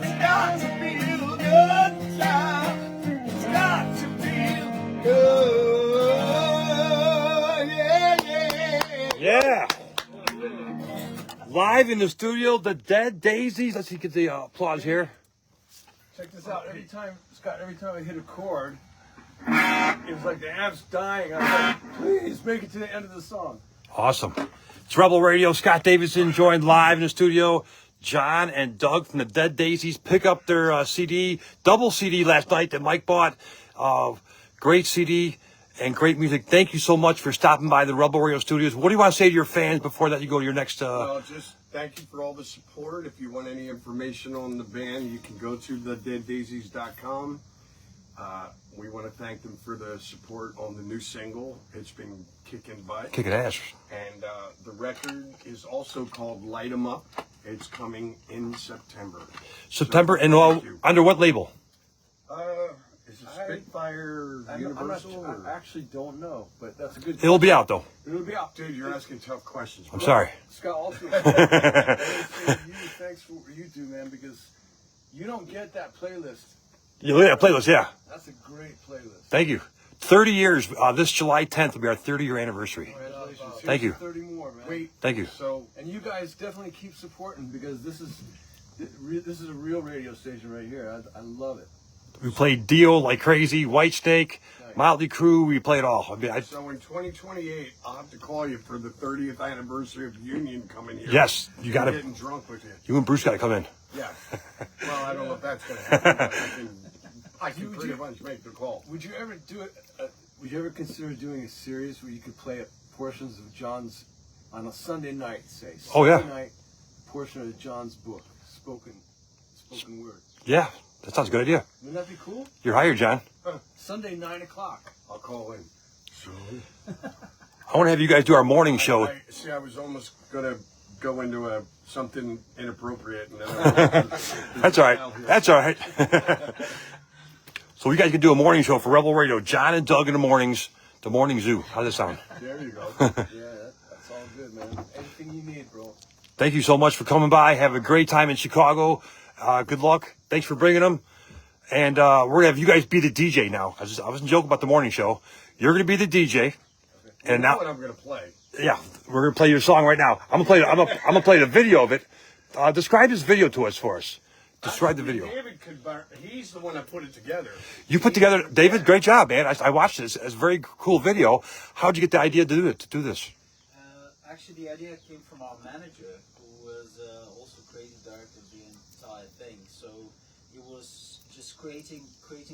[SPEAKER 2] it's got to be a good time. It's got to be good, yeah.
[SPEAKER 1] Yeah. Live in the studio, the Dead Daisies. Let's see, get the applause here.
[SPEAKER 3] Check this out. Every time I hit a chord, it was like the amp's dying. I was like, please make it to the end of the song.
[SPEAKER 1] Awesome. It's Rebel Radio. Scott Davidson joined live in the studio. John and Doug from the Dead Daisies pick up their CD, double CD last night that Mike bought. Great CD and great music. Thank you so much for stopping by the Rebel Radio studios. What do you want to say to your fans before that you go to your next...
[SPEAKER 2] Well, just thank you for all the support. If you want any information on the band, you can go to thedeaddaisies.com. We want to thank them for the support on the new single. It's been kicking butt.
[SPEAKER 1] Kicking ass.
[SPEAKER 2] And the record is also called Light 'Em Up. It's coming in September.
[SPEAKER 1] September,
[SPEAKER 2] So,
[SPEAKER 1] and
[SPEAKER 2] thank you.
[SPEAKER 1] under what label?
[SPEAKER 2] Is it Spitfire Universal?
[SPEAKER 3] I actually don't know, but that's a good.
[SPEAKER 1] It'll be out, though.
[SPEAKER 3] It'll be out.
[SPEAKER 2] Dude, you're asking tough questions.
[SPEAKER 1] I'm sorry.
[SPEAKER 3] Scott, also, thanks for what you do, man, because you don't get that playlist.
[SPEAKER 1] You look at that playlist, yeah.
[SPEAKER 3] That's a great playlist.
[SPEAKER 1] Thank you. 30 years. This July 10th will be our 30-year anniversary.
[SPEAKER 3] Congratulations.
[SPEAKER 1] Thank you.
[SPEAKER 3] 30 more, man.
[SPEAKER 2] Wait,
[SPEAKER 1] Thank you.
[SPEAKER 2] so
[SPEAKER 3] And you guys definitely keep supporting because this is a real radio station right here. I love it.
[SPEAKER 1] We played Dio like crazy, Whitesnake, Motley Crue. We played all.
[SPEAKER 2] so in 2028, I'll have to call you for the 30th anniversary of Union coming here.
[SPEAKER 1] Yes, you got
[SPEAKER 2] I'm
[SPEAKER 1] to.
[SPEAKER 2] getting drunk with you.
[SPEAKER 1] You and Bruce got to come in.
[SPEAKER 2] Yeah. Well, I don't know if that's going to happen. But I can pretty much make the call.
[SPEAKER 3] Would you ever do it? Would you ever consider doing a series where you could play portions of John's on a Sunday night, say?
[SPEAKER 1] Oh, yeah.
[SPEAKER 3] Sunday night portion of John's book, spoken word.
[SPEAKER 1] Yeah, that sounds a good idea.
[SPEAKER 3] Wouldn't that be cool?
[SPEAKER 1] You're hired, John.
[SPEAKER 3] Sunday 9:00.
[SPEAKER 2] I'll call in. So,
[SPEAKER 1] I want to have you guys do our morning show.
[SPEAKER 2] I was almost going to go into something inappropriate. And then
[SPEAKER 1] That's all right. That's all right. So you guys can do a morning show for Rebel Radio. John and Doug in the mornings. The Morning Zoo. How does that sound?
[SPEAKER 2] There you go.
[SPEAKER 3] Yeah, that's all good, man. Anything you need, bro.
[SPEAKER 1] Thank you so much for coming by. Have a great time in Chicago. Good luck. Thanks for bringing them. And we're going to have you guys be the DJ now. I wasn't joking about the morning show. You're going to be the DJ. And now,
[SPEAKER 2] what I'm gonna play.
[SPEAKER 1] yeah, we're gonna play your song right now. I'm gonna play the video of it. Describe this video to us for us. Describe the video.
[SPEAKER 2] David he's the one that put it together.
[SPEAKER 1] You put together, David. Great job, man. I watched this. It's a very cool video. How'd you get the idea to do this?
[SPEAKER 5] Actually, the idea came from our manager, who was also creative director of the entire thing. So it was just creating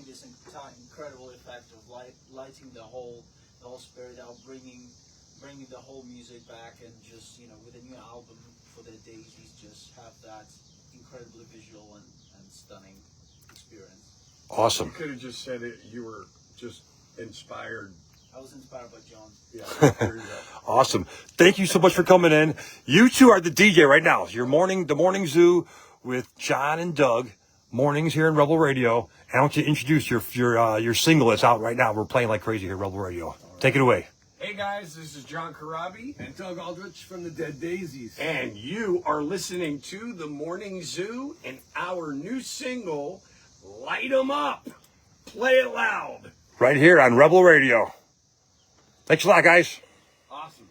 [SPEAKER 5] this incredible effect of lighting the whole spirit out, bringing the whole music back, and just with a new album for the Daisies, just have that incredibly visual and stunning experience.
[SPEAKER 1] Awesome.
[SPEAKER 2] You could have just said it. You were just inspired.
[SPEAKER 5] I was inspired by John.
[SPEAKER 2] Yeah, there you go.
[SPEAKER 1] Awesome. Thank you so much for coming in. You two are the DJ right now. The Morning Zoo with John and Doug. Mornings here in Rebel Radio. And I want you to introduce your single that's out right now. We're playing like crazy here, Rebel Radio. Take it away.
[SPEAKER 2] Hey guys, this is John Karabi,
[SPEAKER 3] And Doug Aldrich from the Dead Daisies.
[SPEAKER 2] and you are listening to The Morning Zoo and our new single, Light 'em Up. Play it loud.
[SPEAKER 1] Right here on Rebel Radio. Thanks a lot, guys.
[SPEAKER 2] Awesome.